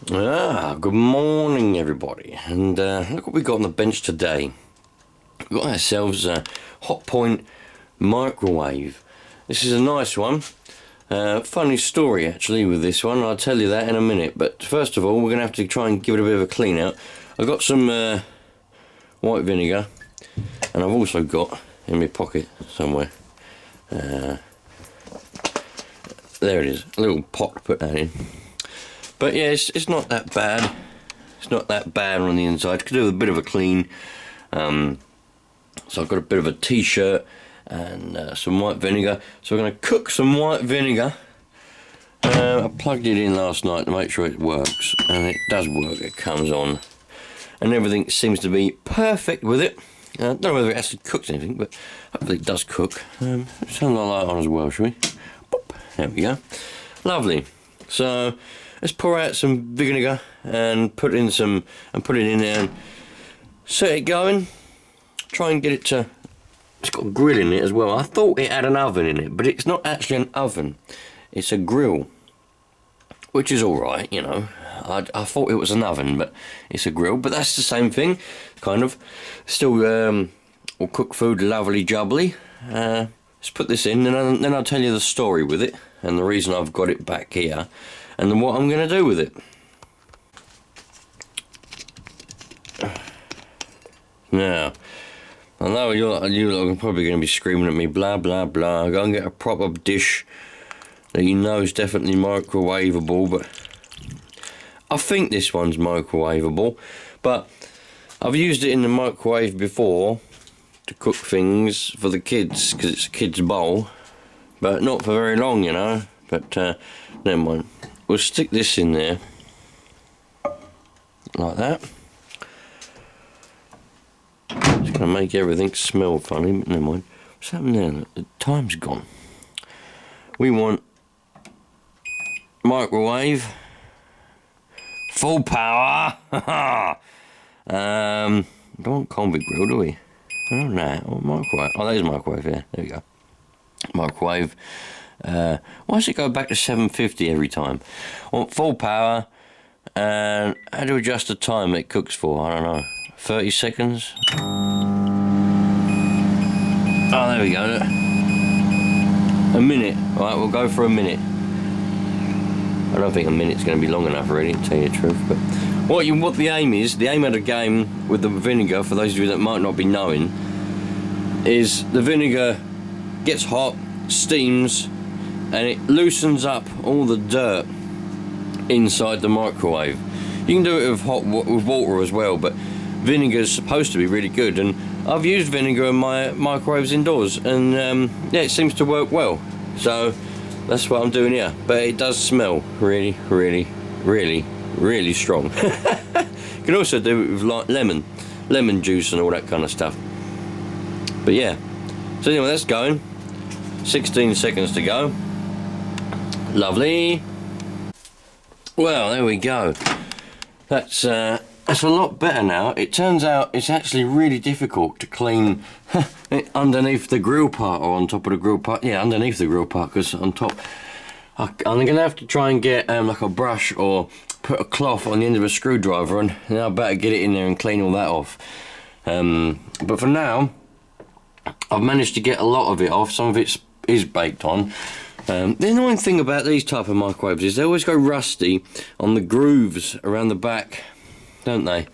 Good morning everybody, and look what we got on the bench today. We've got ourselves a Hot Point microwave. This is a nice one. Funny story actually with this one, I'll tell you that in a minute, but first of all we're going to have to try and give it a bit of a clean out. I've got some white vinegar, and I've also got in my pocket somewhere, there it is, a little pot to put that in. But yeah, it's not that bad. It's not that bad on the inside. Could do with a bit of a clean. So I've got a bit of a t-shirt and some white vinegar. So we're going to cook some white vinegar. I plugged it in last night to make sure it works, and it does work. It comes on, and everything seems to be perfect with it. I don't know whether it actually cooks anything, but hopefully it does cook. Let's turn the light on as well, shall we? Boop. There we go. Lovely. So let's pour out some vinegar and put it in there and set it going. Try and get it to. It's got a grill in it as well. I thought it had an oven in it, but it's not actually an oven. It's a grill, which is all right, you know. I thought it was an oven, but it's a grill. But that's the same thing, kind of. Still, will cook food lovely jubbly. Let's put this in, and then I'll tell you the story with it and the reason I've got it back here, and then what I'm going to do with it. Now, I know you're probably going to be screaming at me, blah blah blah. Go and get a proper dish that you know is definitely microwavable, but I think this one's microwavable. But I've used it in the microwave before to cook things for the kids, because it's a kid's bowl, but not for very long, you know. But never mind. We'll stick this in there like that. It's going to make everything smell funny, but never mind. What's happened there? The time's gone. We want microwave, full power. Don't want convict grill, do we? I don't know. Oh, microwave. Oh, there's a microwave here. There we go. Microwave. Why does it go back to 750 every time? I want full power. And how to adjust the time it cooks for? I don't know. 30 seconds. Oh, there we go. Look. A minute. All right, we'll go for a minute. I don't think a minute's going to be long enough, really, to tell you the truth. But what the aim is, the aim of the game with the vinegar, for those of you that might not be knowing, is the vinegar gets hot, steams, and it loosens up all the dirt inside the microwave. You can do it with with water as well, but vinegar is supposed to be really good, and I've used vinegar in my microwaves indoors, and yeah, it seems to work well. So that's what I'm doing here. But it does smell really, really, really, really strong. You can also do it with like lemon juice and all that kind of stuff. But yeah, so anyway, that's going. 16 seconds to go. Lovely. Well, there we go. That's a lot better now. It turns out it's actually really difficult to clean underneath the grill part, or on top of the grill part. Yeah, underneath the grill part, because on top I'm going to have to try and get like a brush or put a cloth on the end of a screwdriver, and then I better get it in there and clean all that off. But for now, I've managed to get a lot of it off. Some of it is baked on. The annoying thing about these type of microwaves is they always go rusty on the grooves around the back, don't they?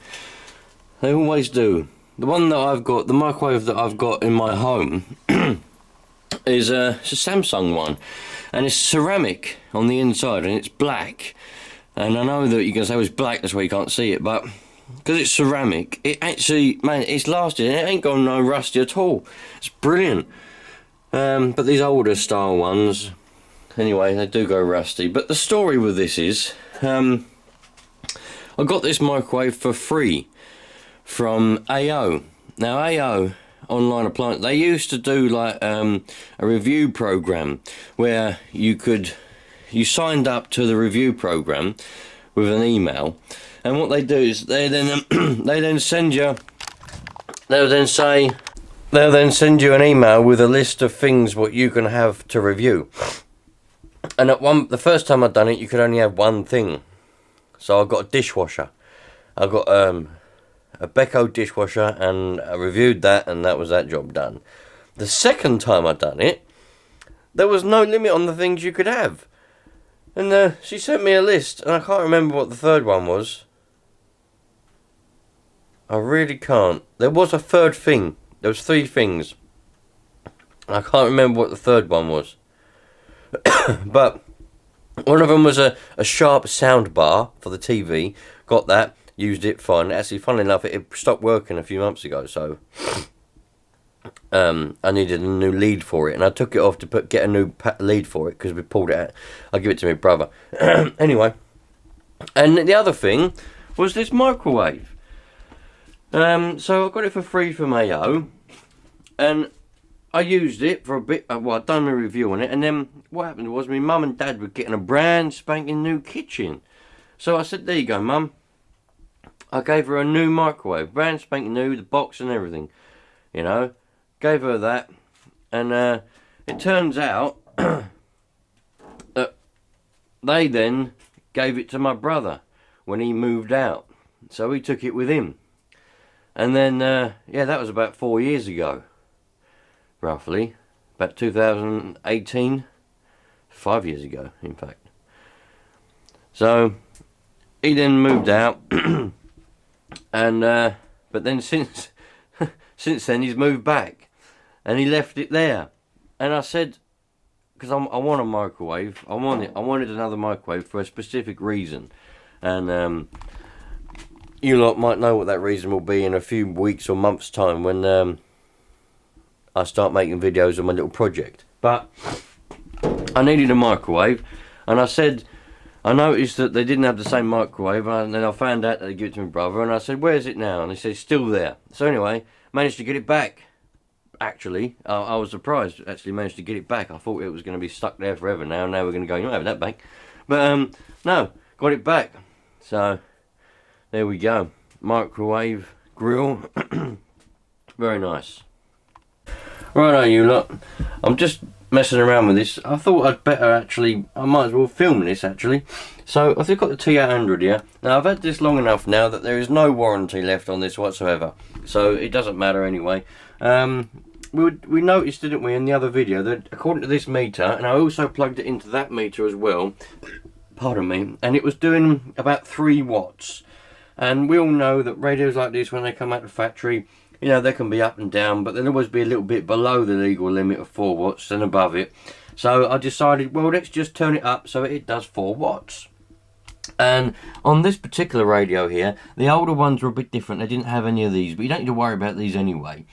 They always do. The one that I've got, the microwave that I've got in my home, is it's a Samsung one, and it's ceramic on the inside, and it's black. And I know that you can say it's black, that's why you can't see it, but because it's ceramic, it actually, man, it's lasted. It ain't got no rusty at all. It's brilliant. But these older style ones, anyway, they do go rusty. But the story with this is, I got this microwave for free from AO. Now AO, Online Appliance, they used to do like a review program where you signed up to the review program with an email, and what they do is they'll then send you an email with a list of things what you can have to review. And the first time I'd done it, you could only have one thing. So I got a dishwasher. I got a Beko dishwasher, and I reviewed that, and that was that job done. The second time I done it, there was no limit on the things you could have. And she sent me a list, and I can't remember what the third one was. I really can't. There was a third thing. There was 3 things. I can't remember what the third one was. But one of them was a sharp sound bar for the TV. Got that. Used it fine. Actually, funnily enough, it stopped working a few months ago, so I needed a new lead for it, and I took it off to get a new lead for it because we pulled it out. I'll give it to my brother. Anyway, and the other thing was this microwave. So I got it for free from AO, and I used it for a bit. Well, I'd done a review on it, and then what happened was my mum and dad were getting a brand spanking new kitchen. So I said, there you go, Mum. I gave her a new microwave, brand spanking new, the box and everything, you know. Gave her that, and it turns out that they then gave it to my brother when he moved out. So he took it with him. And then, yeah, that was about 4 years ago, roughly. About 2018, 5 years ago, in fact. So he then moved out, and but then since then he's moved back, and he left it there. And I said, because I want a microwave, I wanted another microwave for a specific reason, and you lot might know what that reason will be in a few weeks or months' time when I start making videos on my little project. But I needed a microwave, and I said, I noticed that they didn't have the same microwave, and then I found out that they gave it to my brother, and I said, where's it now? And he said, it's still there. So anyway, managed to get it back. Actually, I was surprised, actually managed to get it back. I thought it was going to be stuck there forever now we're going to go, you're not having that back. But no, got it back. So there we go. Microwave grill. Very nice. Right, you lot. I'm just messing around with this. I thought I'd better actually, I might as well film this actually. So I've got the T800 here. Now I've had this long enough now that there is no warranty left on this whatsoever. So it doesn't matter anyway. We noticed, didn't we, in the other video that according to this meter, and I also plugged it into that meter as well, pardon me, and it was doing about 3 watts. And we all know that radios like this, when they come out of the factory, you know, they can be up and down, but they'll always be a little bit below the legal limit of 4 watts and above it. So I decided, well, let's just turn it up so it does 4 watts. And on this particular radio here, the older ones were a bit different. They didn't have any of these, but you don't need to worry about these anyway.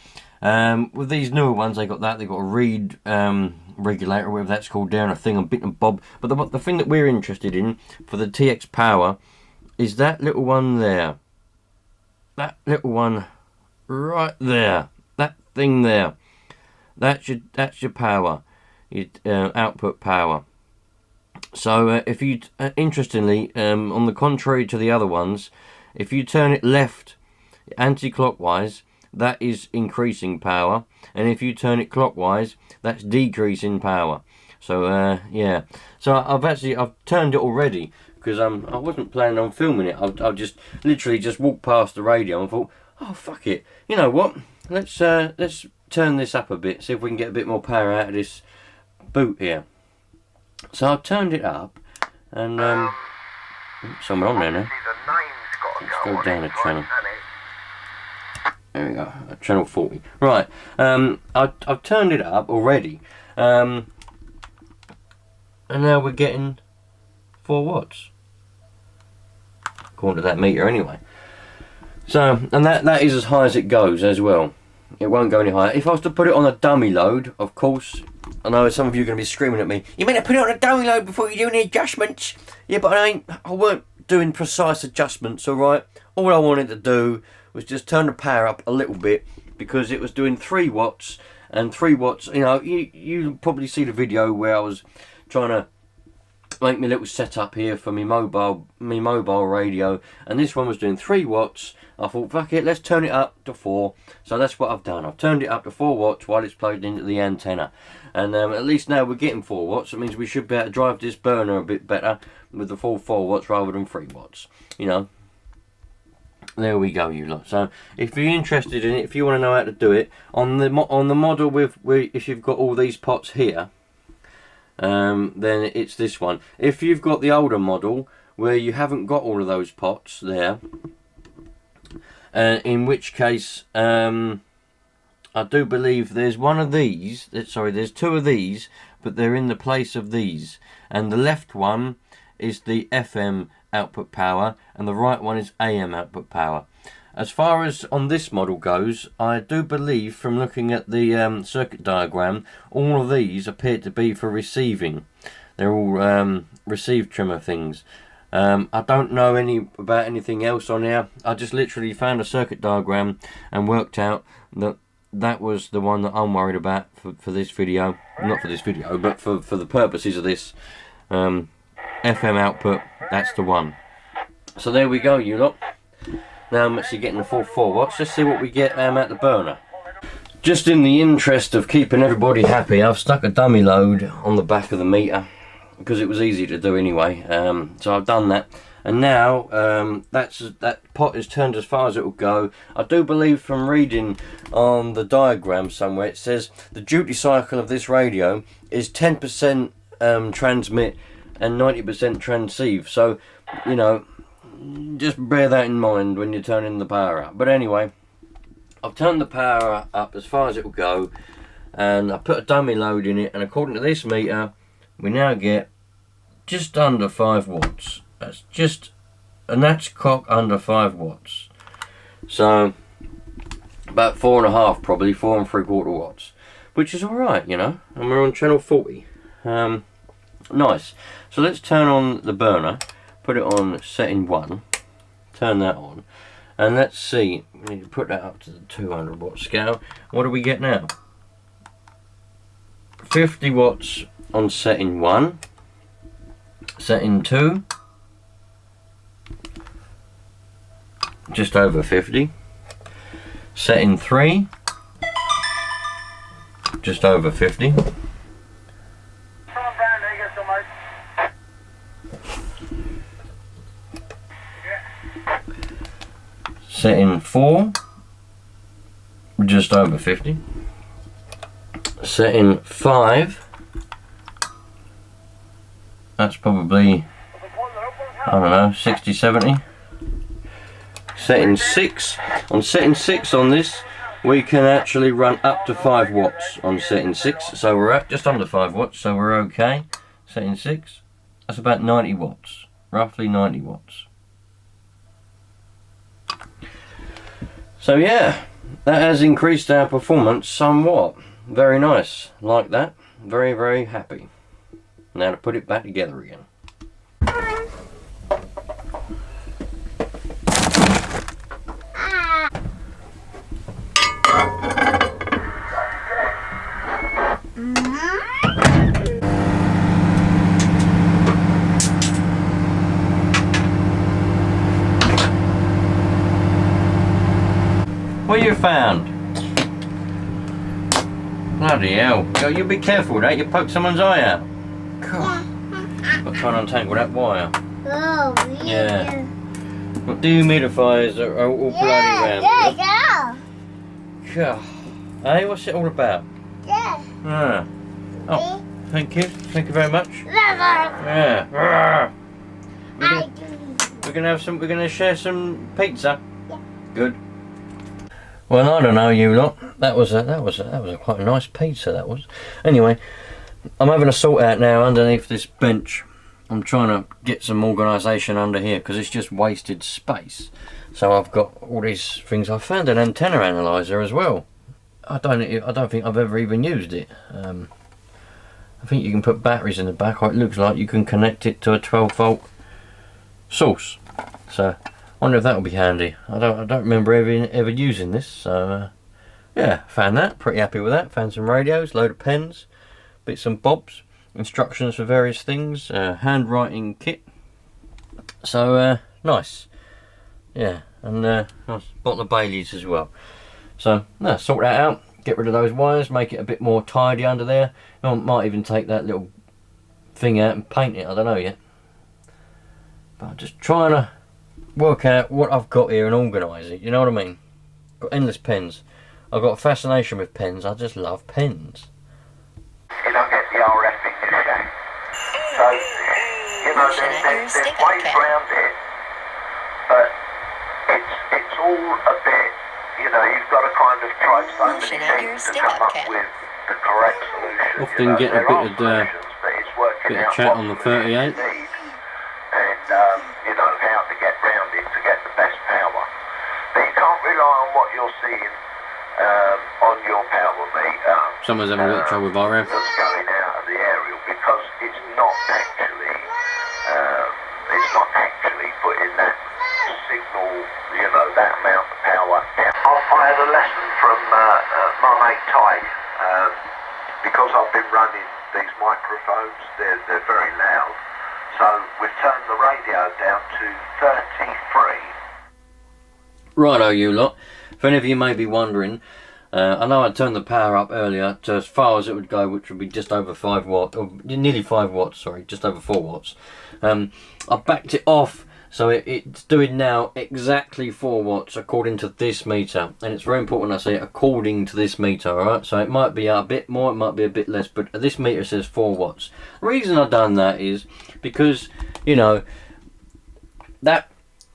With these newer ones, they got a reed regulator, whatever that's called, down a thing, a bit and bob. But the thing that we're interested in for the TX power is that little one there. That little one right there. That thing there. That's your power. Your output power. So if you, interestingly, on the contrary to the other ones, if you turn it left anti-clockwise, that is increasing power, and if you turn it clockwise, that's decreasing power. So yeah, so I've turned it already because I wasn't planning on filming it. I've just literally just walked past the radio and thought, oh fuck it, you know what? Let's turn this up a bit, see if we can get a bit more power out of this boot here. So I've turned it up, and someone on there now. Let's go down a channel. There we go, channel 40. Right, I've turned it up already, and now we're getting 4 watts, according to that meter anyway. So, and that is as high as it goes as well. It won't go any higher. If I was to put it on a dummy load, of course, I know some of you are going to be screaming at me, you meant to put it on a dummy load before you do any adjustments. Yeah, but I weren't doing precise adjustments, alright? All I wanted to do was just turn the power up a little bit because it was doing 3 watts, and 3 watts, you know, you probably see the video where I was trying to make my little setup here for my mobile radio, and this one was doing 3 watts. I thought, fuck it, let's turn it up to 4. So that's what I've done. I've turned it up to 4 watts while it's plugged into the antenna, and at least now we're getting 4 watts. It means we should be able to drive this burner a bit better with the full 4 watts rather than 3 watts, you know. There we go, you lot. So if you're interested in it, if you want to know how to do it on the model with if you've got all these pots here, then it's this one. If you've got the older model where you haven't got all of those pots there, in which case I do believe there's one of these, sorry, there's 2 of these, but they're in the place of these, and the left one is the FM output power and the right one is AM output power. As far as on this model goes, I do believe from looking at the circuit diagram, all of these appear to be for receiving. They're all receive trimmer things. I don't know about anything else on here. I just literally found a circuit diagram and worked out that that was the one that I'm worried about for this video. Not for this video, but for the purposes of this FM output, that's the one. So there we go, you lot. Now I'm actually getting the full 4 watts. Let's see what we get at the burner. Just in the interest of keeping everybody happy, I've stuck a dummy load on the back of the meter because it was easy to do anyway. So I've done that, and now that pot is turned as far as it will go. I do believe from reading on the diagram somewhere, it says the duty cycle of this radio is 10% transmit and 90% transceive. So, you know, just bear that in mind when you're turning the power up. But anyway, I've turned the power up as far as it will go, and I put a dummy load in it, and according to this meter, we now get just under 5 watts. That's cock under 5 watts. So about 4.5, probably 4 3/4 watts, which is all right, you know. And we're on channel 40. Nice. So let's turn on the burner, put it on setting 1, turn that on, and let's see. We need to put that up to the 200 watt scale. What do we get now? 50 watts on setting 1, setting 2, just over 50, setting 3, just over 50, setting 4, just over 50, setting 5, that's probably, I don't know, 60, 70, setting 6, on setting 6 on this, we can actually run up to 5 watts on setting 6, so we're at just under 5 watts, so we're okay. Setting 6, that's about 90 watts, roughly 90 watts. So yeah, that has increased our performance somewhat. Very nice, like that. Very, very happy. Now to put it back together again. What you found? Bloody hell. You be careful with that, you poke someone's eye out. God. Got to try and untangle that wire. Oh, yeah. But dehumidifiers are all bloody round. God. Hey, what's it all about? Yeah. Ah. Oh, thank you. Thank you very much. Yeah. We're gonna share some pizza. Yeah. Good. Well, I don't know, you lot. That was a quite a nice pizza. That was. Anyway, I'm having a sort out now underneath this bench. I'm trying to get some organisation under here because it's just wasted space. So I've got all these things. I found an antenna analyzer as well. I don't think I've ever even used it. I think you can put batteries in the back, or it looks like you can connect it to a 12-volt source. So I wonder if that will be handy. I don't remember ever using this. So yeah, found that. Pretty happy with that. Found some radios, load of pens, bits and bobs. instructions for various things, handwriting kit. So nice, yeah, and nice bottle of Baileys as well. So no, sort that out, get rid of those wires, make it a bit more tidy under there. I might even take that little thing out and paint it, I don't know yet. But I'm just trying to work out what I've got here and organise it, you know what I mean? Got endless pens. I've got a fascination with pens, I just love pens. You don't get the RF in your shack. So, you know, there's ways around it, but it's all a bit, you know, you've got to kind of try so many things to come up with the correct solution. Often get a bit of chat on the 38. And, you know, how to get round it to get the best power. But you can't rely on what you're seeing on your power meter. Someone's having a bit of trouble with RF. That's going out of the aerial because it's not actually putting that signal, you know, that amount of power down. I had a lesson from my mate Ty, because I've been running these microphones, they're very loud, so we've turned the radio down to 33. Righto you lot, if any of you may be wondering, I know I turned the power up earlier to as far as it would go, which would be just over 5 watts, or nearly 5 watts, sorry, just over 4 watts. I backed it off, so it's doing now exactly 4 watts according to this meter, and it's very important I say according to this meter, alright? So it might be a bit more, it might be a bit less, but this meter says 4 watts. The reason I've done that is because, you know, that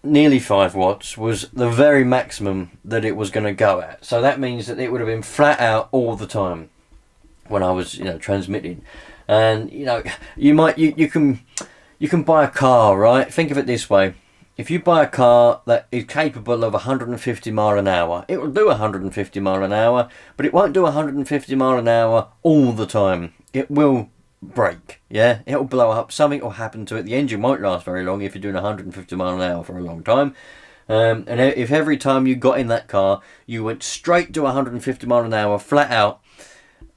nearly 5 watts was the very maximum that it was going to go at. So that means that it would have been flat out all the time when I was, you know, transmitting. And, you know, you can buy a car, right? Think of it this way. If you buy a car that is capable of 150 mile an hour, it will do 150 mile an hour, but it won't do 150 mile an hour all the time. It will break, yeah, it'll blow up, something will happen to it. The engine won't last very long if you're doing 150 mile an hour for a long time. And if every time you got in that car you went straight to 150 mile an hour flat out,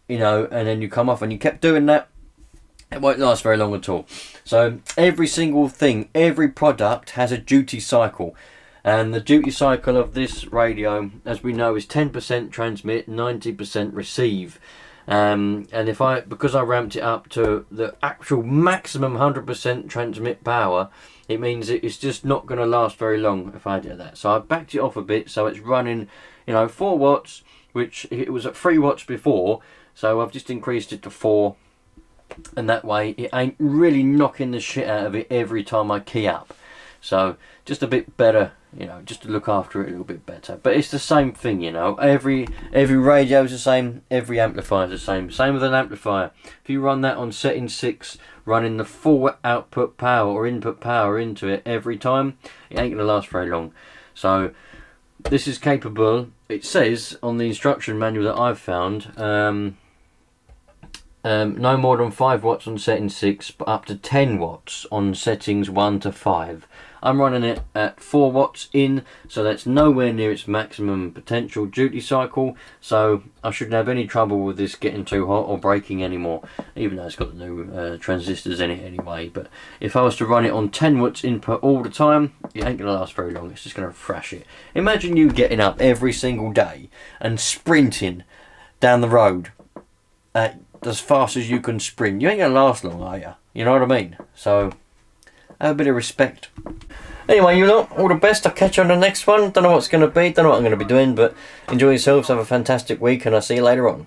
you know, and then you come off and you kept doing that, it won't last very long at all. So every single thing, every product has a duty cycle, and the duty cycle of this radio, as we know, is 10% transmit, 90% receive. And because I ramped it up to the actual maximum 100% transmit power, it means it's just not going to last very long if I do that. So I backed it off a bit, so it's running, you know, 4 watts, which it was at 3 watts before, so I've just increased it to 4, and that way it ain't really knocking the shit out of it every time I key up. So just a bit better, you know, just to look after it a little bit better. But it's the same thing, you know, every radio is the same, every amplifier is the same with an amplifier. If you run that on setting 6, running the full output power or input power into it every time, it ain't gonna last very long. So this is capable, it says on the instruction manual that I've found, no more than 5 watts on setting 6, but up to 10 watts on settings 1 to 5. I'm running it at 4 watts in, so that's nowhere near its maximum potential duty cycle, so I shouldn't have any trouble with this getting too hot or breaking anymore, even though it's got the new transistors in it anyway. But if I was to run it on 10 watts input all the time, it ain't going to last very long, it's just going to thrash it. Imagine you getting up every single day and sprinting down the road as fast as you can sprint. You ain't going to last long, are you? You know what I mean? So have a bit of respect. Anyway, you lot, all the best. I'll catch you on the next one. Don't know what it's going to be, don't know what I'm going to be doing, but enjoy yourselves, have a fantastic week, and I'll see you later on.